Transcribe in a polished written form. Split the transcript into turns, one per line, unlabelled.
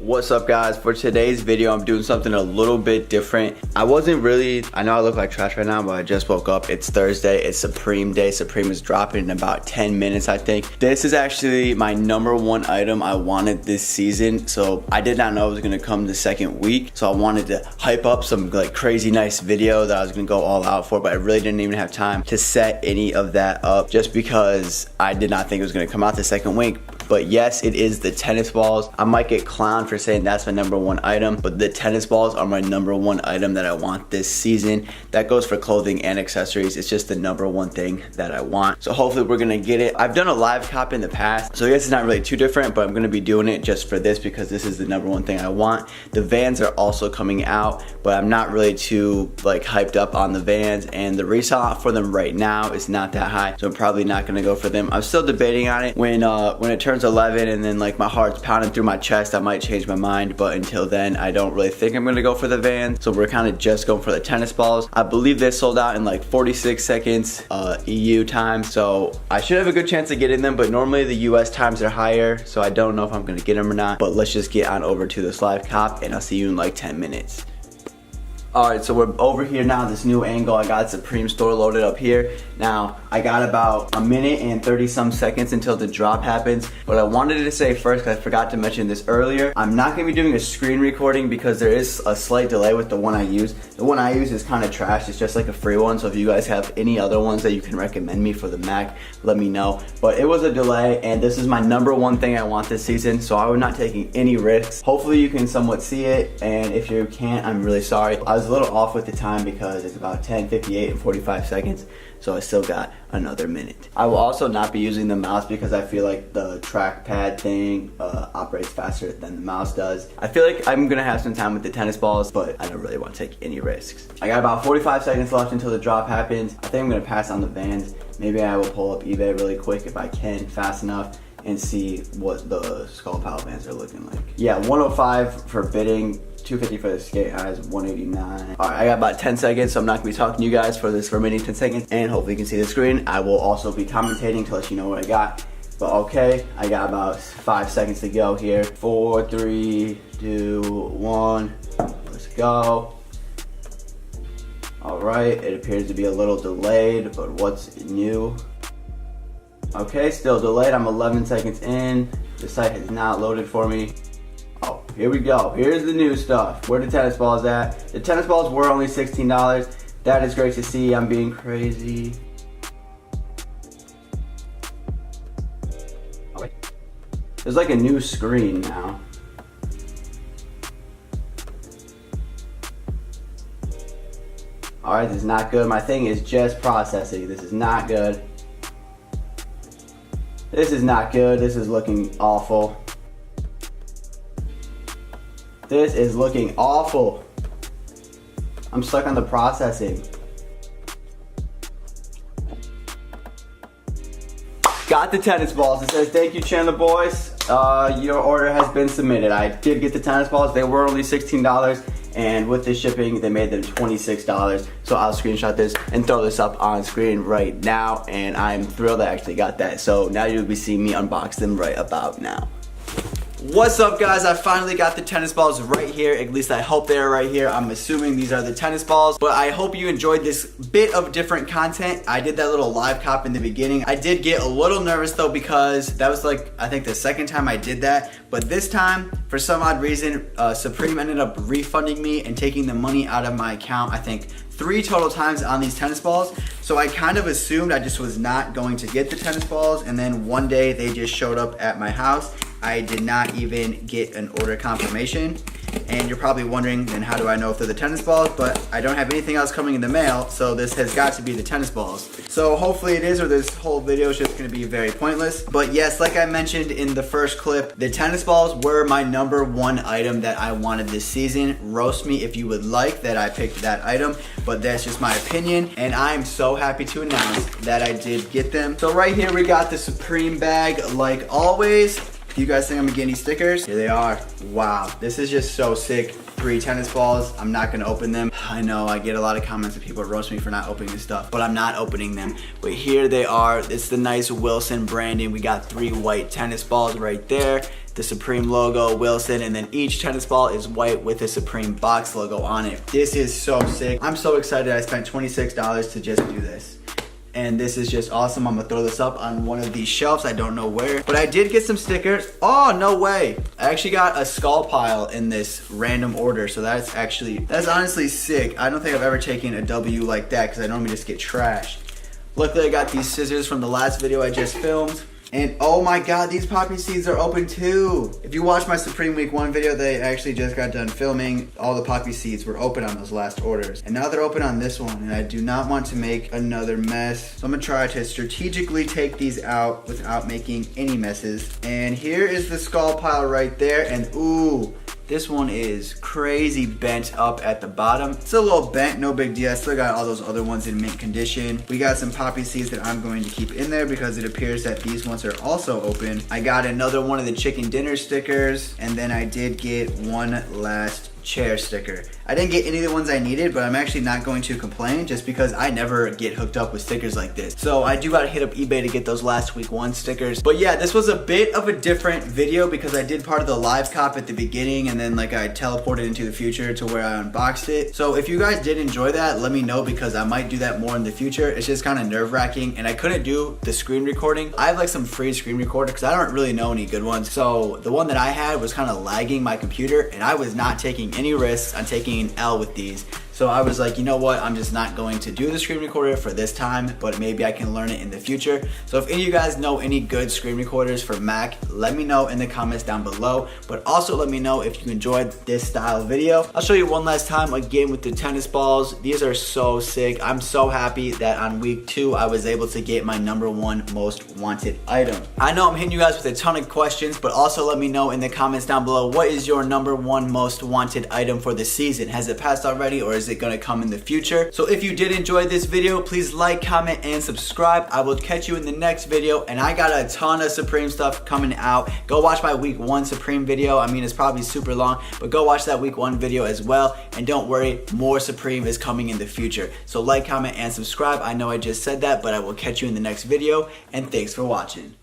What's up guys? For today's video I'm doing something a little bit different. I know I look like trash right now, but I just woke up. It's Thursday, it's Supreme Day. Supreme is dropping in about 10 minutes I think. This is actually my #1 item I wanted this season. So I did not know it was gonna come the second week. So I wanted to hype up some like crazy nice video that I was gonna go all out for, but I really didn't even have time to set any of that up just because I did not think it was gonna come out the second week. But yes, it is the tennis balls. I might get clowned for saying that's my #1 item, but the tennis balls are my #1 item that I want this season. That goes for clothing and accessories. It's just the #1 thing that I want. So hopefully we're gonna get it. I've done a live cop in the past, so I guess it's not really too different, but I'm gonna be doing it just for this because this is the #1 thing I want. The Vans are also coming out, but I'm not really too like hyped up on the Vans, and the resale for them right now is not that high, so I'm probably not gonna go for them. I'm still debating on it. When it turns 11 and then like my heart's pounding through my chest, I might change my mind, but until then I don't really think I'm gonna go for the Vans, so we're kind of just going for the tennis balls. I believe they sold out in like 46 seconds EU time, so I should have a good chance of getting them, but normally the US times are higher, so I don't know if I'm gonna get them or not. But let's just get on over to this live cop and I'll see you in like 10 minutes. Alright, so we're over here now, this new angle. I got Supreme store loaded up here. Now, I got about a minute and 30 some seconds until the drop happens. But I wanted to say first, because I forgot to mention this earlier, I'm not going to be doing a screen recording because there is a slight delay with the one I use. The one I use is kind of trash, it's just like a free one. So if you guys have any other ones that you can recommend me for the Mac, let me know. But it was a delay, and this is my #1 thing I want this season, so I was not taking any risks. Hopefully you can somewhat see it, and if you can't, I'm really sorry. I was a little off with the time because it's about 10:58 and 45 seconds, so I still got another minute. I will also not be using the mouse because I feel like the trackpad thing operates faster than the mouse does. I feel like I'm gonna have some time with the tennis balls, but I don't really want to take any risks. I got about 45 seconds left until the drop happens. I think I'm gonna pass on the Vans. Maybe I will pull up eBay really quick if I can fast enough and see what the Skull Pal Vans are looking like. Yeah, 105 for bidding, 250 for the skate highs, 189. All right, I got about 10 seconds, so I'm not gonna be talking to you guys for this remaining 10 seconds, and hopefully you can see the screen. I will also be commentating to let you know what I got. But okay, I got about 5 seconds to go here. 4, 3, 2, 1, let's go. All right, it appears to be a little delayed, but what's new? Okay, still delayed. I'm 11 seconds in. The site has not loaded for me. Oh, here we go. Here's the new stuff. Where the tennis balls at? The tennis balls were only $16. That is great to see. I'm being crazy. Oh, wait. There's like a new screen now. All right, this is not good. My thing is just processing. This is not good. This is not good. This is looking awful. This is looking awful. I'm stuck on the processing. Got the tennis balls. It says, thank you, Chandler boys. Your order has been submitted. I did get the tennis balls. They were only $16. And with the shipping, they made them $26. So I'll screenshot this and throw this up on screen right now. And I'm thrilled I actually got that. So now you'll be seeing me unbox them right about now. What's up guys, I finally got the tennis balls right here. At least I hope they are right here. I'm assuming these are the tennis balls, but I hope you enjoyed this bit of different content. I did that little live cop in the beginning. I did get a little nervous though because that was like, I think the second time I did that. But this time, for some odd reason, Supreme ended up refunding me and taking the money out of my account, I think 3 total times on these tennis balls. So I kind of assumed I just was not going to get the tennis balls, and then one day they just showed up at my house. I did not even get an order confirmation. And you're probably wondering, then how do I know if they're the tennis balls? But I don't have anything else coming in the mail, so this has got to be the tennis balls. So hopefully it is, or this whole video is just gonna be very pointless. But yes, like I mentioned in the first clip, the tennis balls were my #1 item that I wanted this season. Roast me if you would like that I picked that item, but that's just my opinion. And I'm so happy to announce that I did get them. So right here we got the Supreme bag, like always. Do you guys think I'm gonna get any stickers? Here they are. Wow, this is just so sick. 3 tennis balls. I'm not gonna open them. I know I get a lot of comments of people roast me for not opening this stuff, but I'm not opening them. But here they are. It's the nice Wilson branding. We got 3 white tennis balls right there. the Supreme logo, Wilson, and then each tennis ball is white with a Supreme box logo on it. This is so sick. I'm so excited I spent $26 to just do this. And this is just awesome. I'm gonna throw this up on one of these shelves. I don't know where, but I did get some stickers. Oh, no way. I actually got a skull pile in this random order. So that's honestly sick. I don't think I've ever taken a W like that because I normally just get trashed. Luckily, I got these scissors from the last video I just filmed. And oh my God, these poppy seeds are open too. If you watch my Supreme Week 1 video, they actually just got done filming. All the poppy seeds were open on those last orders. And now they're open on this one, and I do not want to make another mess. So I'm gonna try to strategically take these out without making any messes. And here is the skull pile right there, and ooh, this one is crazy bent up at the bottom. It's a little bent, no big deal. I still got all those other ones in mint condition. We got some poppy seeds that I'm going to keep in there because it appears that these ones are also open. I got another one of the chicken dinner stickers, and then I did get one last chair sticker. I didn't get any of the ones I needed, but I'm actually not going to complain just because I never get hooked up with stickers like this. So I do gotta hit up eBay to get those last week 1 stickers. But yeah, this was a bit of a different video because I did part of the live cop at the beginning, and then like I teleported into the future to where I unboxed it. So if you guys did enjoy that, let me know because I might do that more in the future. It's just kind of nerve-wracking, and I couldn't do the screen recording. I have like some free screen recorder because I don't really know any good ones. So the one that I had was kind of lagging my computer, and I was not taking any risks on taking an L with these. So I was like, you know what, I'm just not going to do the screen recorder for this time, but maybe I can learn it in the future. So if any of you guys know any good screen recorders for Mac, let me know in the comments down below, but also let me know if you enjoyed this style video. I'll show you one last time again with the tennis balls. These are so sick. I'm so happy that on week 2, I was able to get my #1 most wanted item. I know I'm hitting you guys with a ton of questions, but also let me know in the comments down below, what is your #1 most wanted item for the season? Has it passed already, or is it gonna come in the future? So if you did enjoy this video, please like, comment, and subscribe. I will catch you in the next video, and I got a ton of Supreme stuff coming out. Go watch my week 1 Supreme video. I mean, it's probably super long, but go watch that week 1 video as well. And don't worry, more Supreme is coming in the future. So like, comment, and subscribe. I know I just said that, but I will catch you in the next video, and thanks for watching.